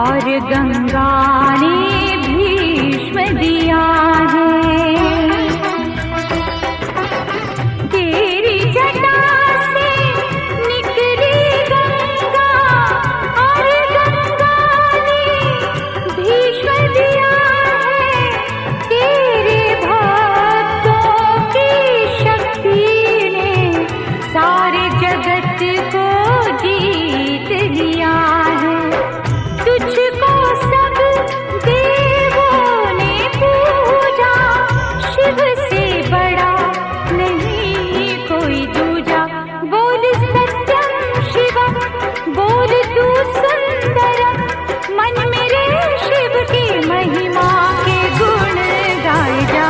और गंगा ने भीष्म दिया है। तेरी जटा से निकली गंगा और गंगा ने भीष्म दिया है। तेरे भक्तों की शक्ति ने सारे जगत को जीत लिया है। तुझको सब देवों ने पूजा, शिव से बड़ा नहीं कोई दूजा। बोल सत्यम शिवम, बोल तू सुंदरम, मन मेरे शिव की महिमा के गुण गाए जा।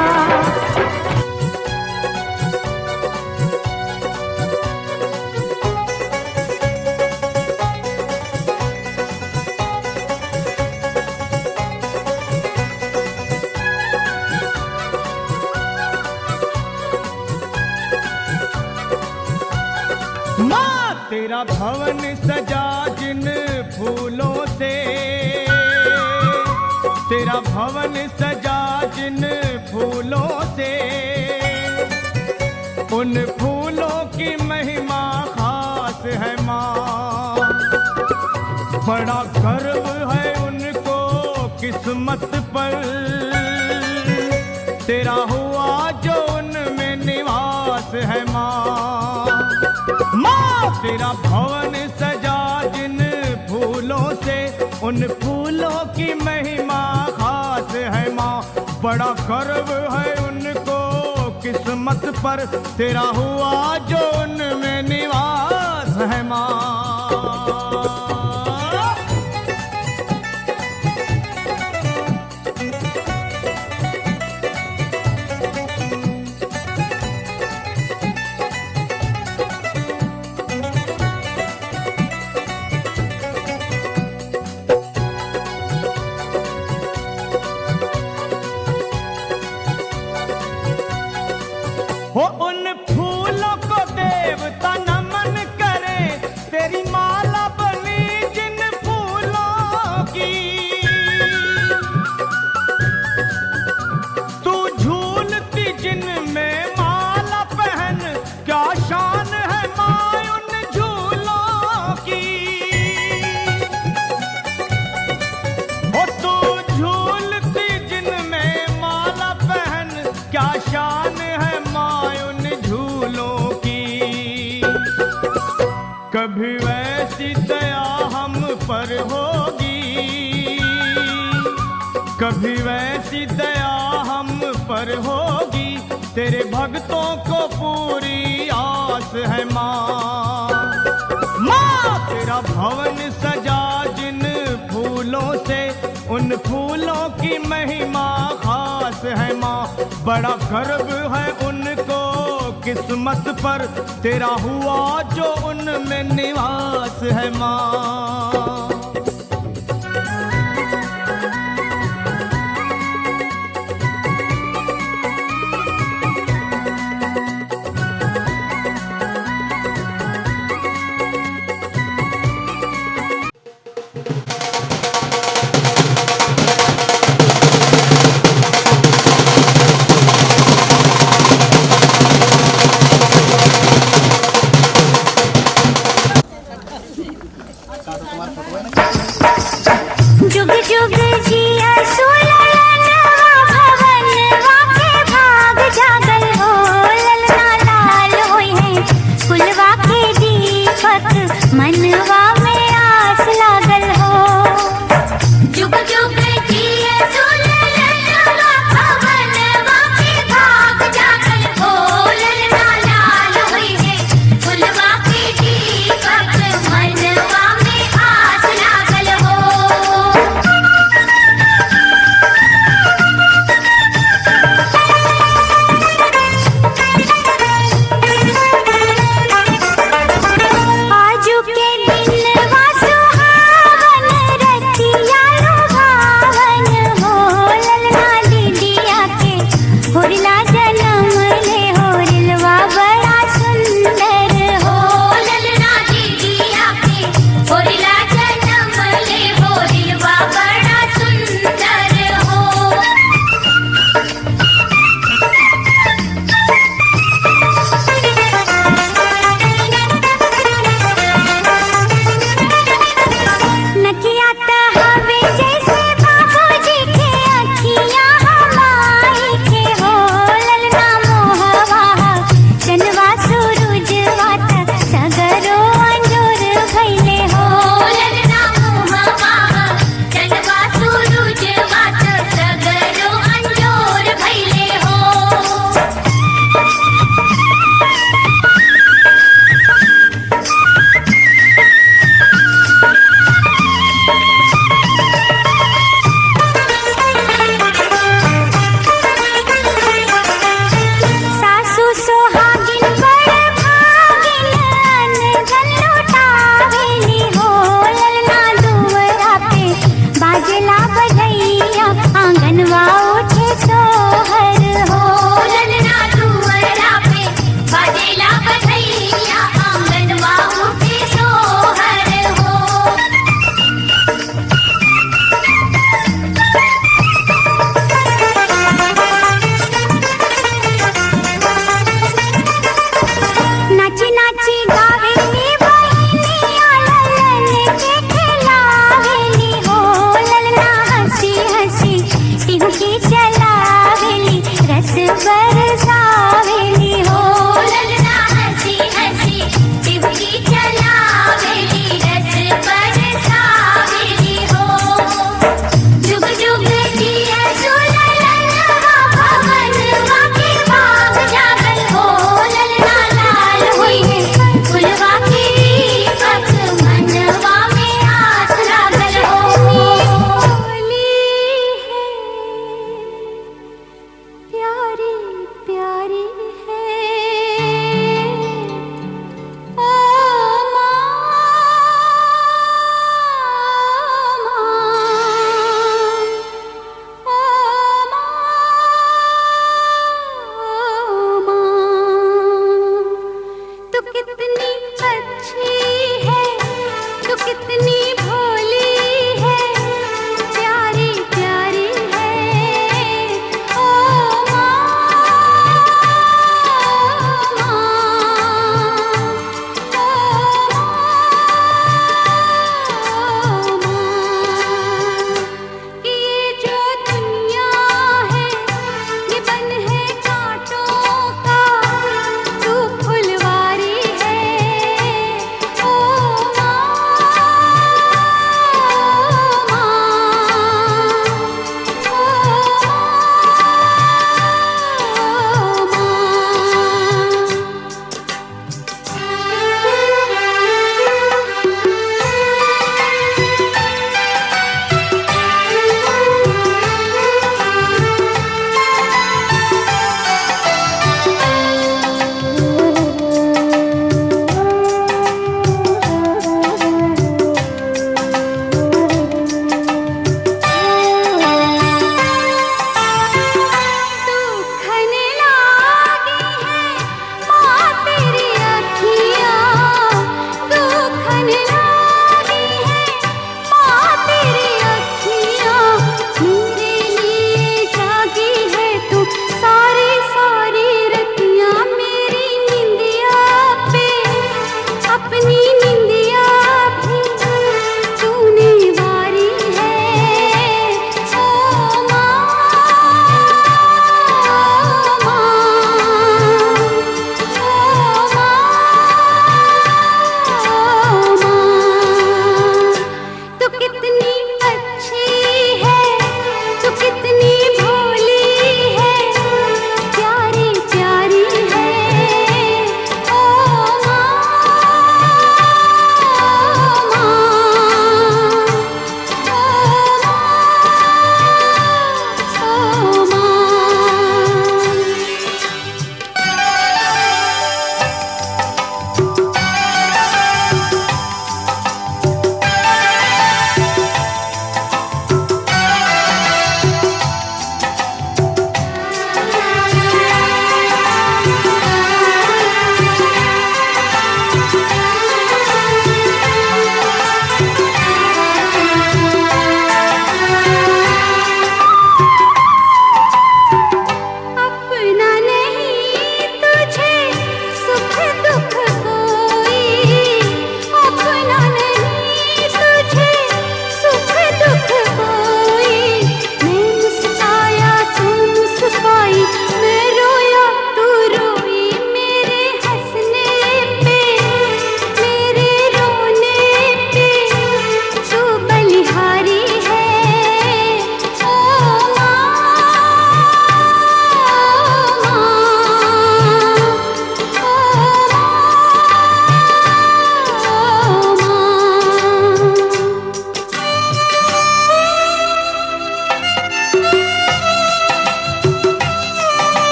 तेरा भवन सजा जिन फूलों से, तेरा भवन सजा जिन फूलों से, उन फूलों की महिमा खास है माँ। बड़ा गर्व है उनको किस्मत पर, तेरा हुआ जो उनमें निवास है माँ। माँ तेरा भवन सजा जिन फूलों से, उन फूलों की महिमा खास है माँ। बड़ा गर्व है उनको किस्मत पर, तेरा हुआ जो उनमें निवास है माँ। हो उन फूलों को देवता नमन करे, तेरी माला बनी जिन फूलों की। तू झूलती जिन में माला पहन, क्या शान है माँ उन झूलों की। हो तू झूलती जिन में माला पहन, क्या शान है झूलों की। कभी वैसी दया हम पर होगी, कभी वैसी दया हम पर होगी, तेरे भक्तों को पूरी आस है माँ। माँ तेरा भवन सजा जिन फूलों से, उन फूलों की महिमा खास है माँ। बड़ा गर्व है उनको किस्मत पर, तेरा हुआ जो उनमें निवास है माँ।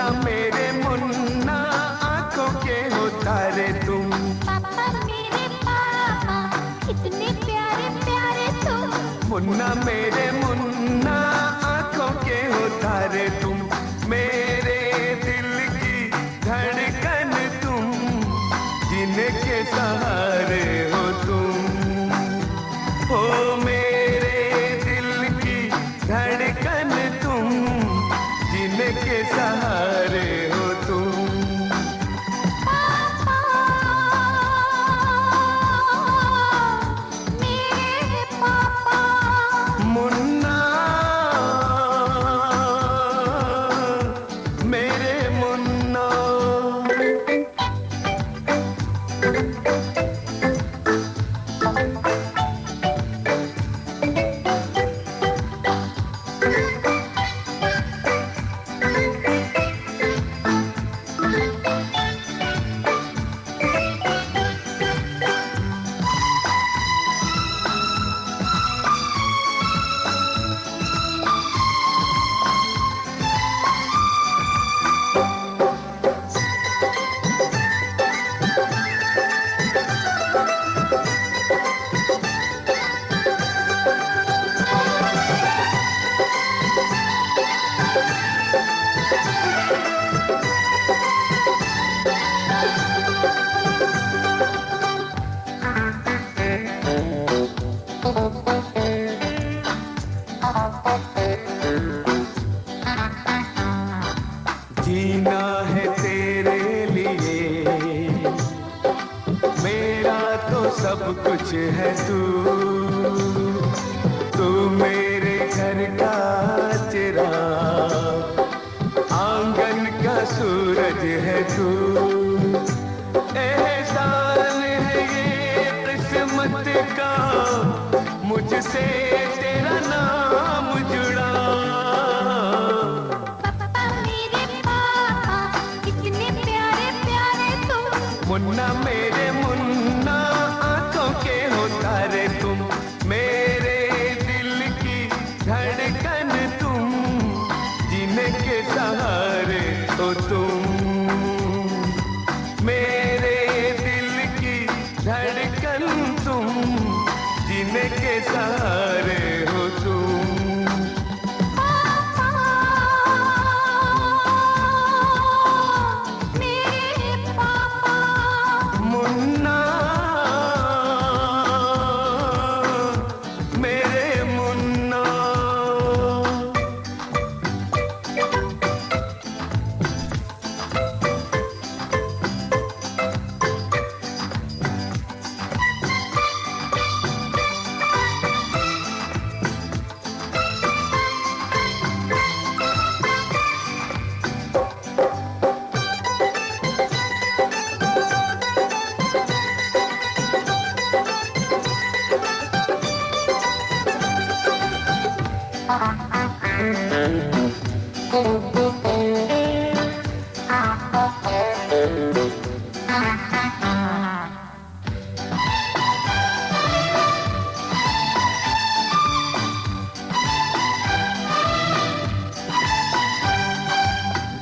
मुन्ना मेरे मुन्ना आंखों के हो तारे तुम। पापा मेरे पापा कितने प्यारे प्यारे तुम। मुन्ना मेरे मुन्ना आंखों के हो तारे तुम। मेरे दिल की धड़कन तुम, जीने के सहारे हो तुम। ओ मेरे दिल की धड़कन तुम, जीने के सहारे हो तुम। पापा मेरे पापा। मुन्ना मेरे मुन्ना। जीना है तेरे लिए, मेरा तो सब कुछ है तू मेरे घर का चिराग, आंगन का सूरज है तू। एहसान है ये किस्मत का, मुझसे तेरा नाम जुड़ा। पापा मेरे पापा कितने प्यारे प्यारे तुम। मुन्ना मेरे मुन्ना आंखों के हो तारे तुम। मेरे दिल की धड़कन तुम, जीने के सहारे हो तुम। मेरे दिल की धड़कन तुम, जीने के सहारे हो तुम। पापा मेरे पापा। मुन्ना मेरे मुन्ना।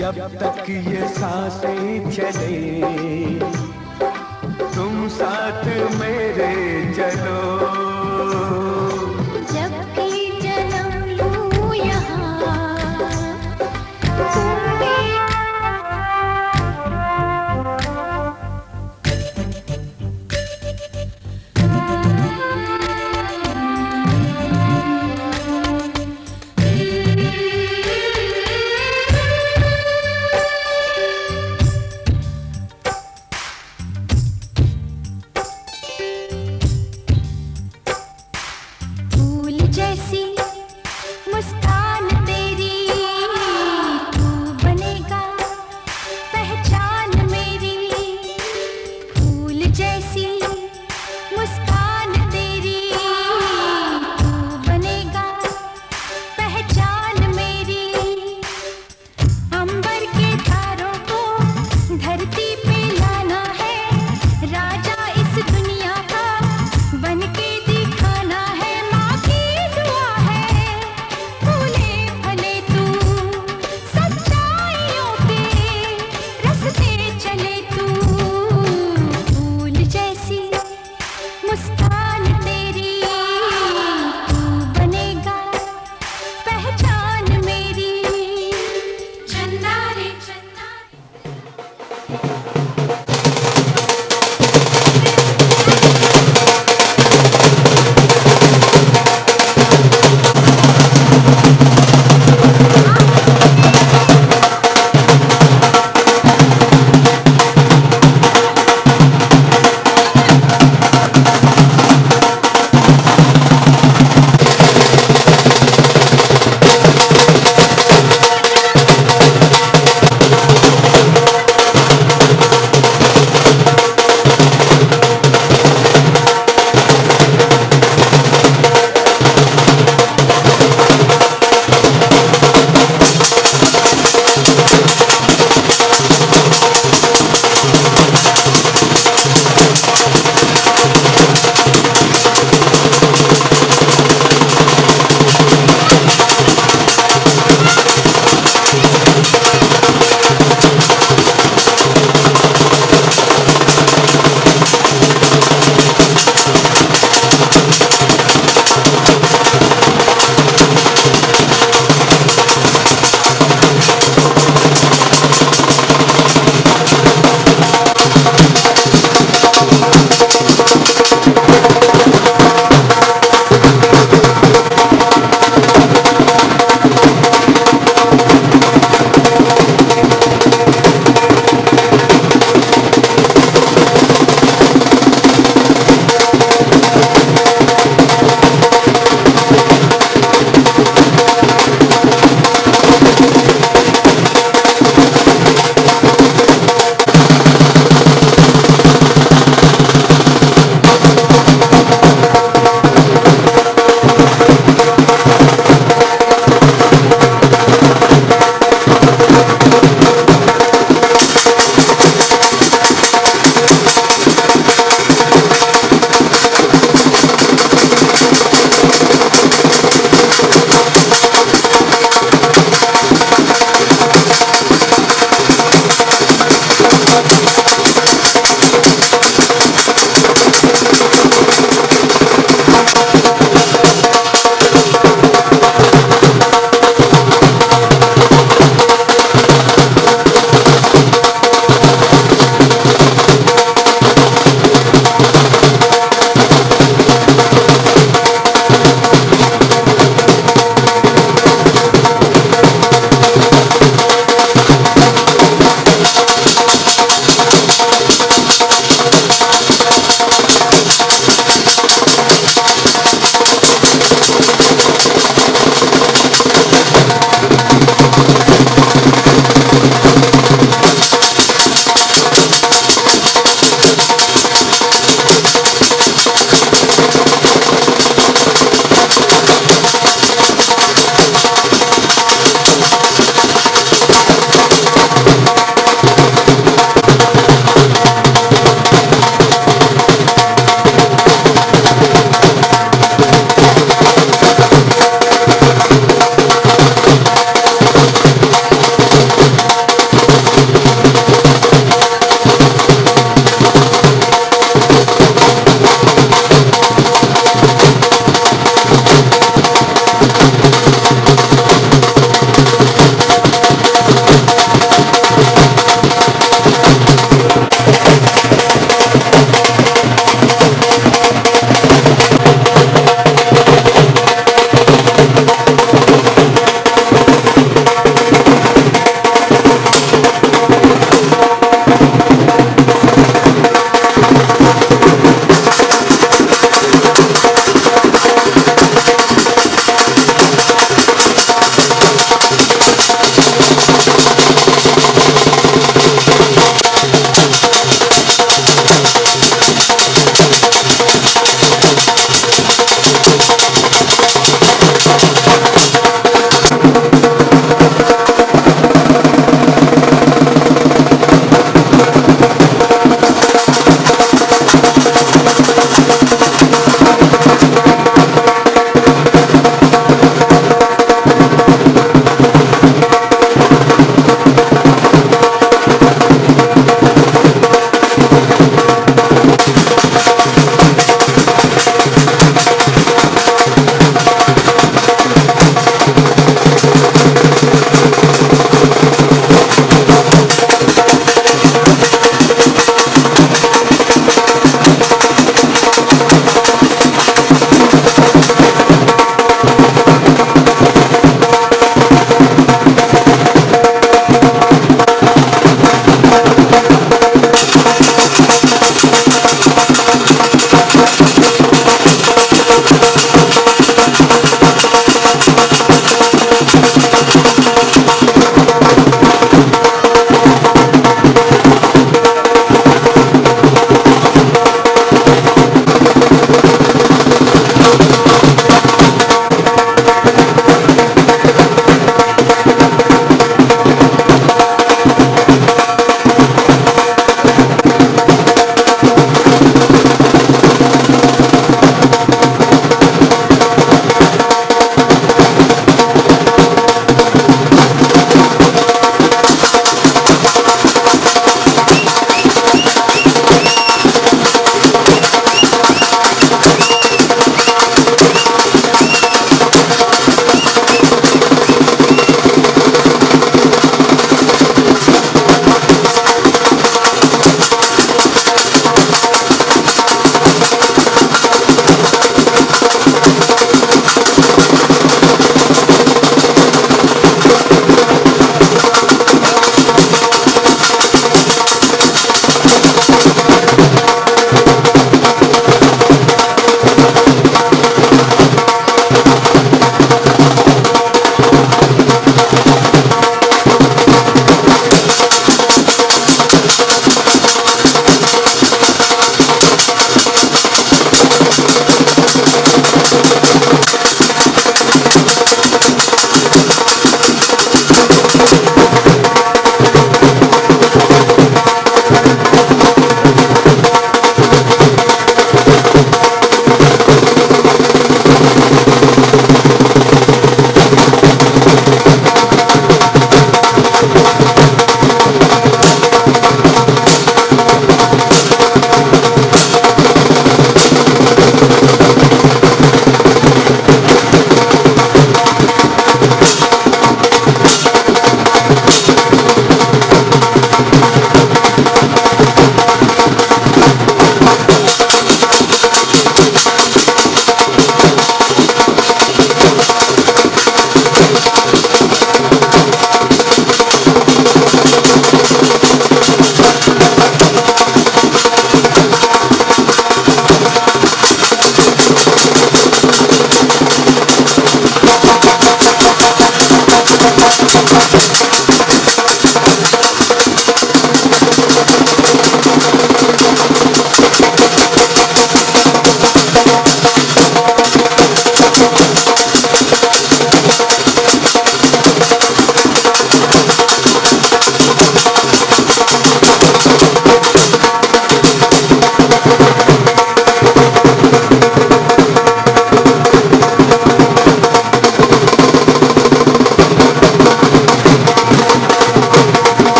जब तक ये सांसें चले, तुम साथ मेरे चलो। जब भी जन्म लूं यहाँ तुम भी। के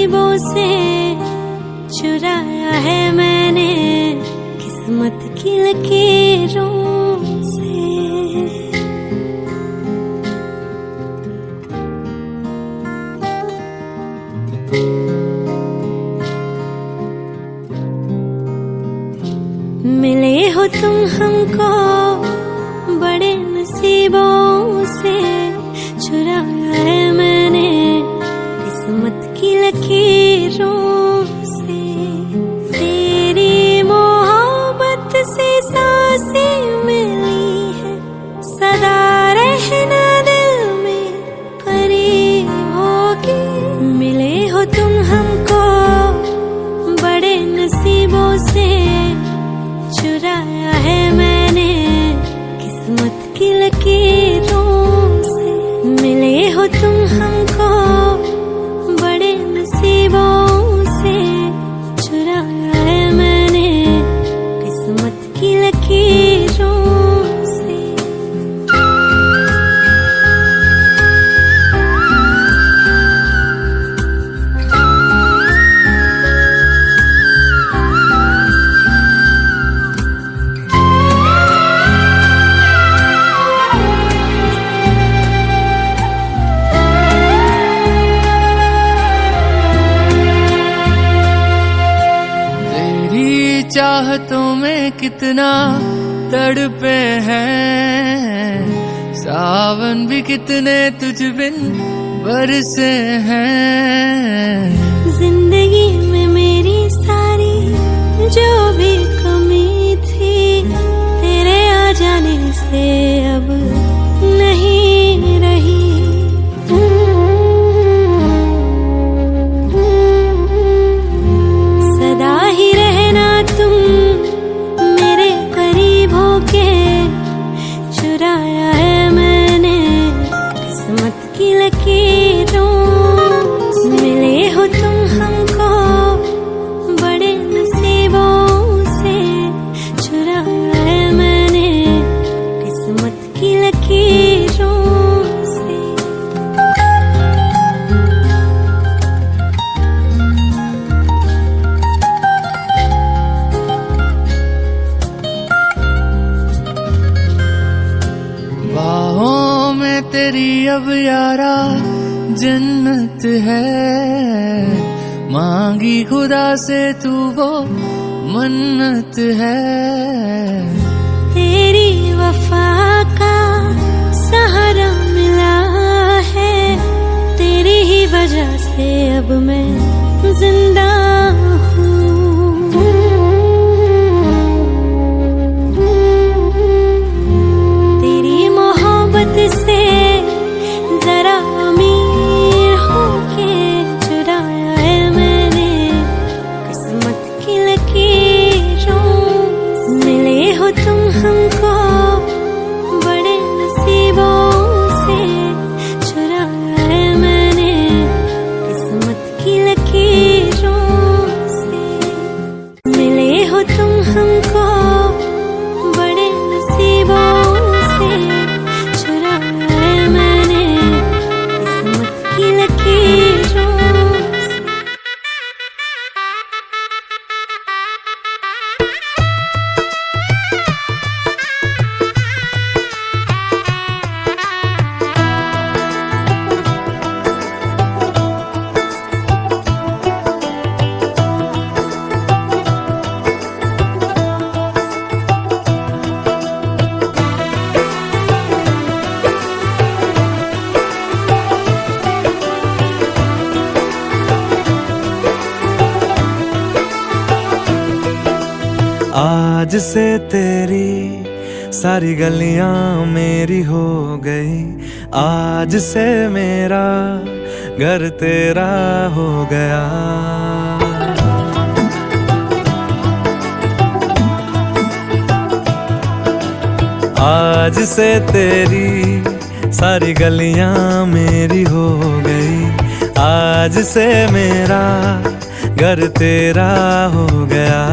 नसीबों से चुराया है मैंने किस्मत की लकीरों से। मिले हो तुम हमको बड़े नसीबों से, चुराया है मैंने किस्मत की लकीरों से। तेरी मोहब्बत से सांसें मिली है, सदा रहना दिल में करीब होगी। मिले हो तुम हमको बड़े नसीबों से, चुराया है मैंने किस्मत की लकीरों से। मिले हो तुम हमको बड़े नसीबों से, चुराया है मैंने किस्मत की लकीरों से। चाहतों में कितना तड़पे हैं, सावन भी कितने तुझ बिन बरसे हैं। जिंदगी में मेरी सारी जो भी कमी थी, तेरे आ जाने से अब नहीं रही। सदा ही रहना तुम मेरे करीब होके, चुराया है मैंने किस्मत की लकीरों से। मिले हो तुम हमको बड़े नसीबों से, चुराया है मैंने किस्मत की लकीरों से। बाहों में तेरी अब यारा जन्नत है, मांगी खुदा से तू वो मन्नत है। तेरी वफा का सहारा मिला है, तेरी ही वजह से अब मैं जिंदा हूँ। तेरी मोहब्बत से जरा अमीर होके, चुराया है मैंने किस्मत की लकीरों से। मिले हो तुम हमको बड़े नसीबों से, चुराया है मैंने किस्मत की लकीरों से। मिले हो तुम हमको बड़े नसीबों से, चुराया है मैंने किस्मत की लकीरों से। आज से तेरी सारी गलियां मेरी हो गई, आज से मेरा घर तेरा हो गया। आज से तेरी सारी गलियां मेरी हो गई, आज से मेरा घर तेरा हो गया।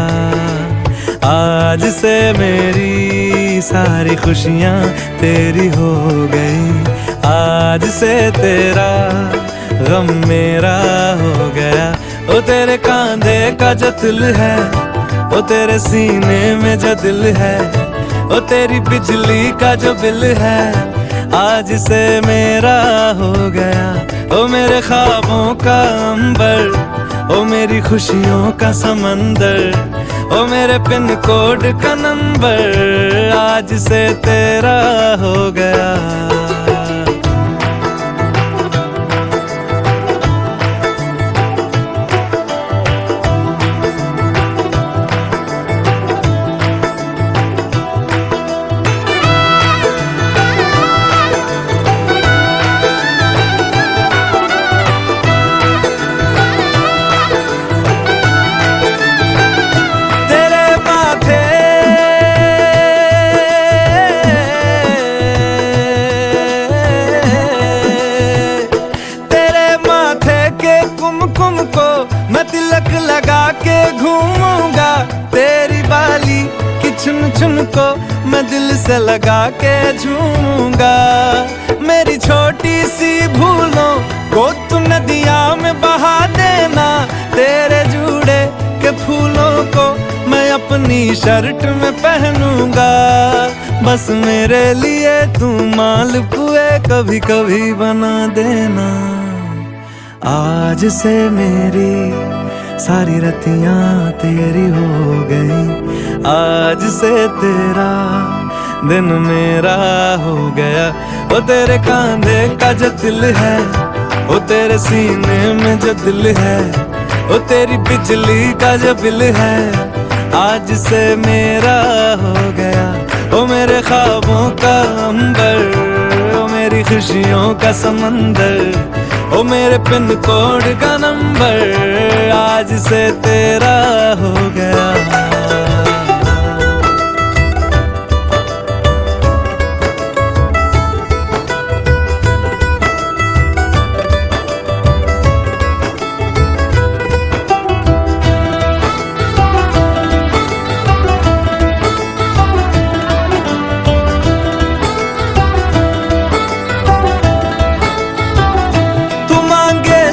आज से मेरी सारी खुशियां तेरी हो गई, आज से तेरा गम मेरा हो गया। ओ तेरे कांधे का जो दिल है, ओ तेरे सीने में जो दिल है, ओ तेरी बिजली का जो बिल है, आज से मेरा हो गया। ओ मेरे ख्वाबों का अंबर, ओ मेरी खुशियों का समंदर, ओ मेरे पिन कोड का नंबर, आज से तेरा हो गया। कुमकुम को मैं तिलक लगा के घूमूंगा, तेरी बाली की चुन चुन को मैं दिल से लगा के झूमूंगा। मेरी छोटी सी भूलों को तू नदिया में बहा देना, तेरे जूड़े के फूलों को मैं अपनी शर्ट में पहनूंगा। बस मेरे लिए तू मालपुए कभी कभी बना देना। आज से मेरी सारी रतियां तेरी हो गई, आज से तेरा दिन मेरा हो गया। ओ तेरे कांधे का जो दिल है, ओ तेरे सीने में जो दिल है, ओ तेरी बिजली का जो बिल है, आज से मेरा हो गया। ओ मेरे ख्वाबों का अंबर, ओ मेरी खुशियों का समंदर, ओ मेरे पिन कोड का नंबर, आज से तेरा हो गया।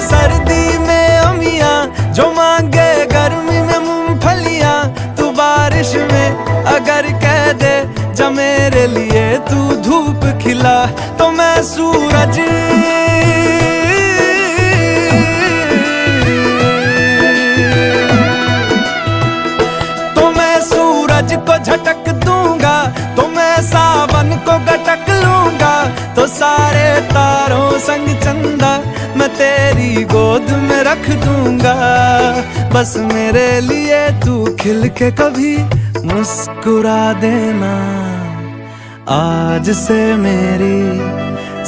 सर्दी में अमियां जो मांगे गर्मी में मूंगफलियां, तू बारिश में अगर कह दे जा मेरे लिए तू धूप खिला, तो मैं सूरज को झटक दूंगा, तो मैं सावन को गटक लूंगा, तो सारे तारों संग चंदा मैं तेरी गोद में रख दूंगा। बस मेरे लिए तू खिल के कभी मुस्कुरा देना। आज से मेरी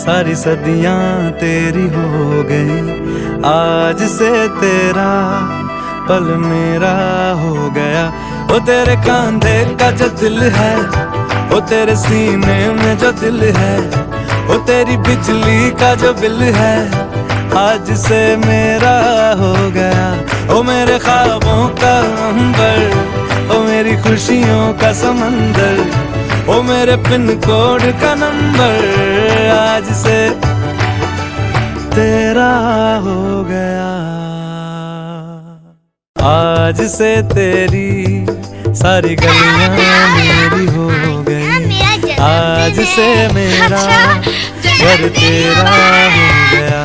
सारी सदियां तेरी हो गई, आज से तेरा पल मेरा हो गया। ओ तेरे कांधे का जो दिल है, ओ तेरे सीने में जो दिल है, ओ तेरी बिजली का जो बिल है, आज से मेरा हो गया। ओ मेरे ख्वाबों का अंबर, ओ मेरी खुशियों का समंदर, ओ मेरे पिन कोड का नंबर, आज से तेरा हो गया। आज से तेरी सारी गलियां मेरी हो गई, आज से मेरा घर तेरा हो गया।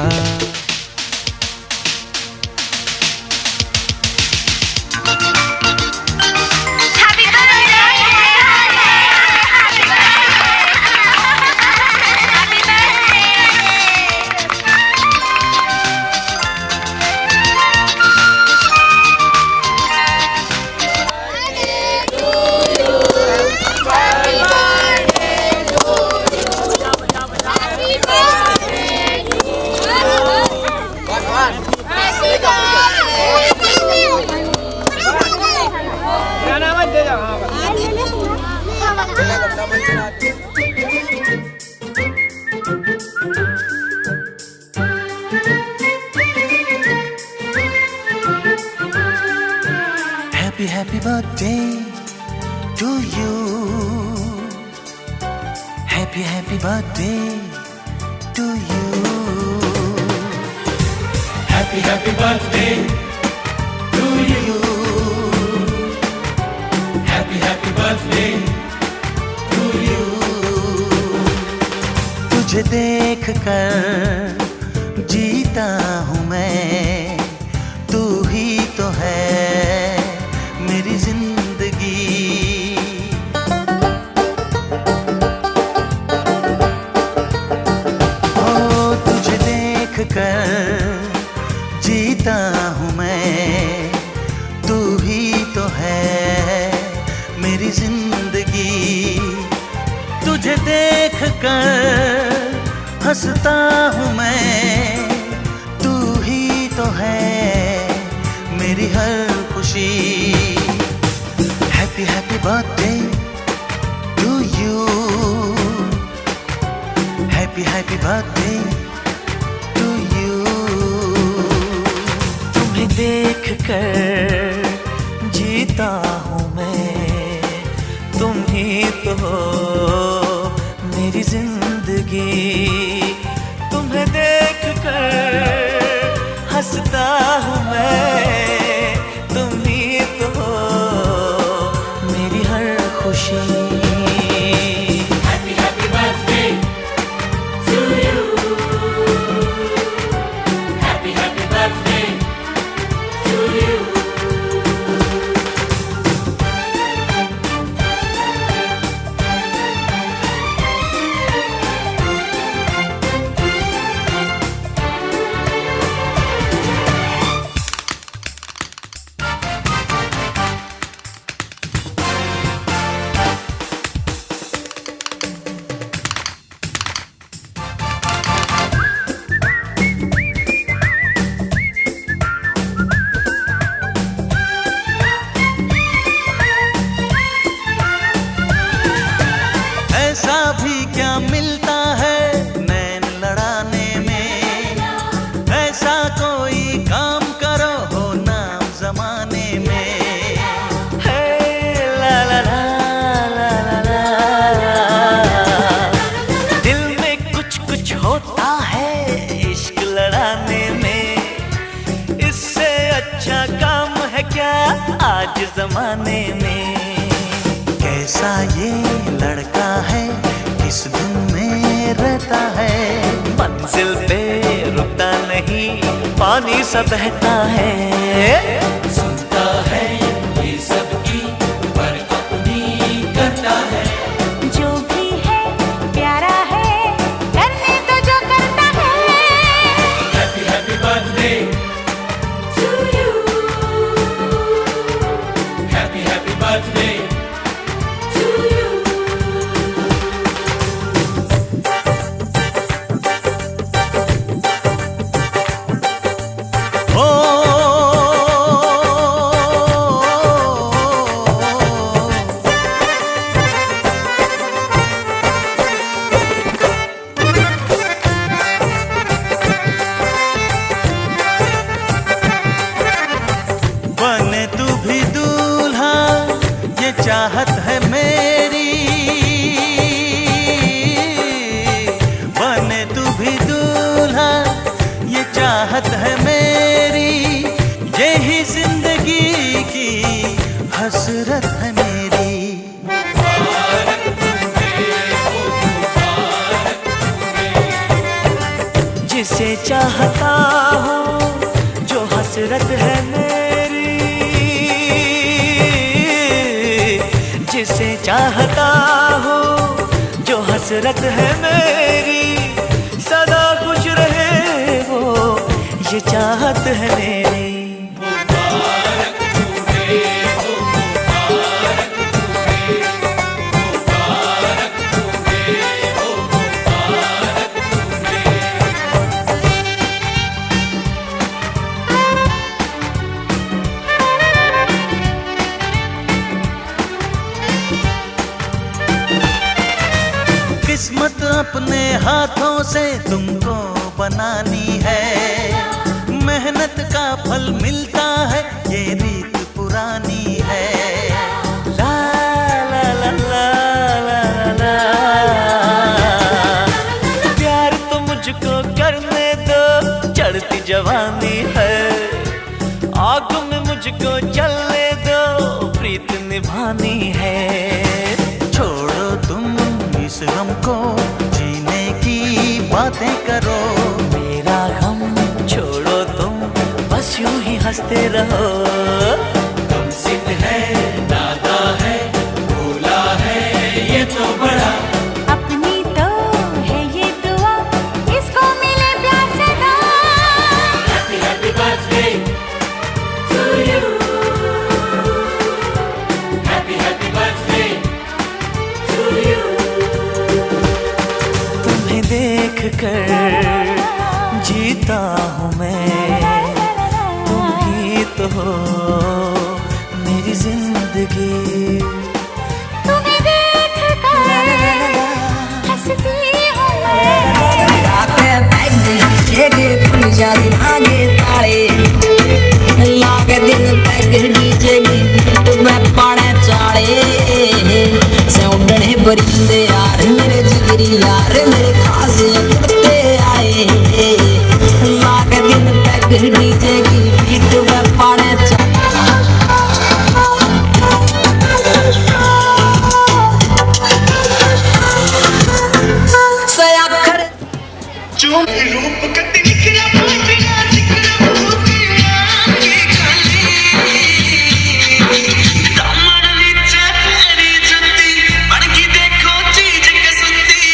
Happy, happy birthday to you. Happy, happy birthday to you. Happy, happy birthday birthday to you. तुझे देख कर जीता हूँ मैं, तू ही तो है मेरी जिंदगी। ओ तुझे देख कर जीता हूँ मैं, तू ही तो है मेरी जिंदगी। तुझे देख कर हंसता हूँ मैं, तू ही तो है मेरी हर खुशी। Happy happy birthday to you, happy happy birthday to you. तुम्हें देख कर जीता हूँ मैं, तुम ही तो हो मेरी जिंदगी। तुम्हें देख कर हंसता हूँ मैं, तुम ही तो हो मेरी हर खुशी। Happy happy birthday to you. Happy happy birthday to you. ऐसा भी क्या मिलता है नैन लड़ाने में, ऐसा कोई काम करो हो नाम जमाने में। है ला ला ला ला ला ला, दिल में कुछ कुछ होता है इश्क लड़ाने में। इससे अच्छा काम है क्या आज जमाने में। कैसा ये लड़का है, किस धुन में रहता है, मंजिल पे रुकता नहीं पानी सा बहता है। सुनता है ये सबकी पर अपनी करता है। जो भी है प्यारा है, करने तो जो करता है। Happy happy birthday to you. Happy happy birthday to you. ओ बने तू भी दूल्हा ये चाहत है मेरी, बने तू भी दूल्हा ये चाहत है मेरी। यही जिंदगी की हसरत है मेरी। जिसे चाहता हूँ जो हसरत है मेरी, जिसे चाहता हूँ जो हसरत है मेरी। सदा खुश रहे वो ये चाहत है मेरी। किस्मत अपने हाथों से तुमको बनानी है, मेहनत का फल मिलता है ये रीत पुरानी है। ला ला ला ला ला ला, प्यार तो मुझको करने दो, चढ़ती जवानी है। आग में मुझको जलने दो, प्रीत निभानी है। को जीने की बातें करो। मेरा गम छोड़ो तुम, बस यूं ही हंसते रहो। तुम सिद्ध है, दादा है, भोला है ये तो बड़ा। अपनी तो है ये दुआ, इसको मिले प्यार से दो। Happy happy birthday to you, happy happy birthday to you. तुम्हें देख कर जीता हूँ मैं, तुम ही तो हो मेरी जिंदगी। तुम्हें देख कर हंसती हूँ मैं। राते पैग जेगे खुल जाती आगे ताले, लागे दिन पैग डीजे की मैं पाने चाले। सौंदने परिंदे यार मेरे जिगरी यार मेरे खास कुत्ते आए। लागे दिन पैग डीजे की बीट में पाने चाले। रूप कति निकला फूटिया चिकना फूटिया के खाली दामन नीचे तेरी जुत्ती बन की देखो चीज के सुत्ती।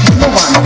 Number one.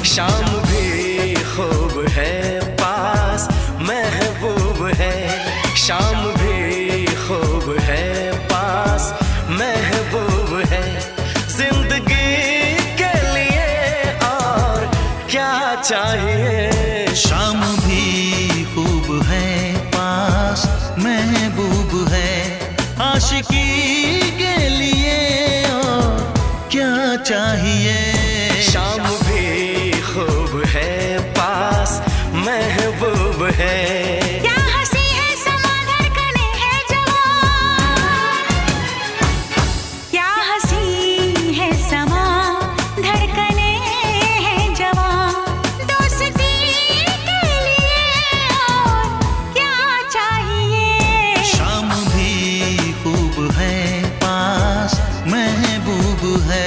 शाम भी खूब है पास महबूब है, शाम भी खूब है पास महबूब है, जिंदगी के लिए और क्या चाहिए। शाम भी खूब है पास महबूब है, आशिकी के लिए और क्या चाहिए। शाम भी खूब है पास महबूब है। क्या हंसी है समा धड़कने है जवां, क्या हंसी है समा धड़कने है जवां, दोस्ती के लिए और क्या चाहिए। शाम भी खूब है पास महबूब है।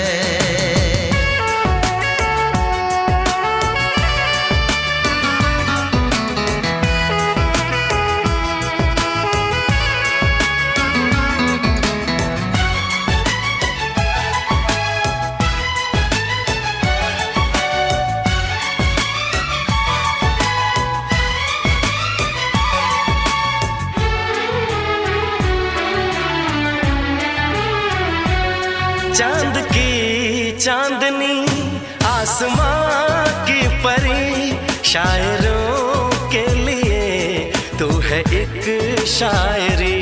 चांद की चांदनी आसमां की परी, शायरों के लिए तू है एक शायरी।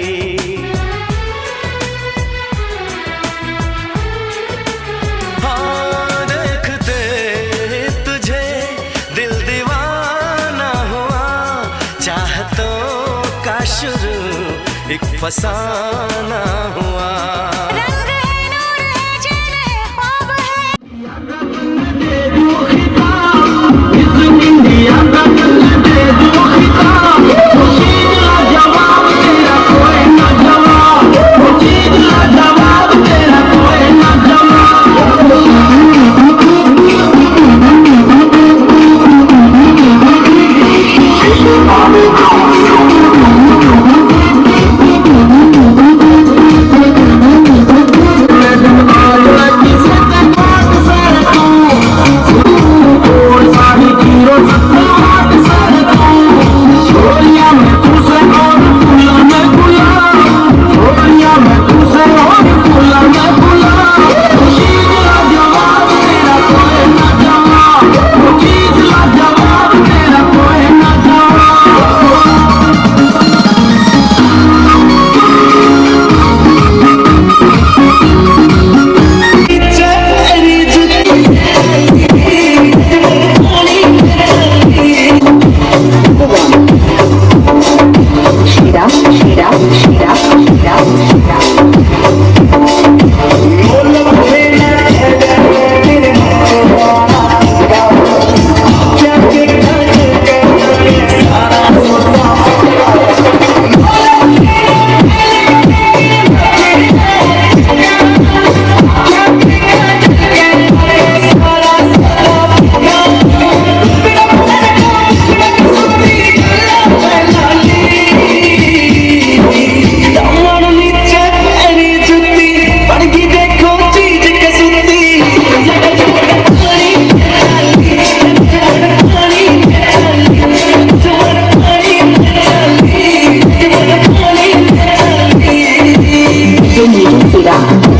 हाँ देखते तुझे दिल दीवाना हुआ, चाहतों का शुरू एक फसाना हुआ।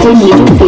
Soy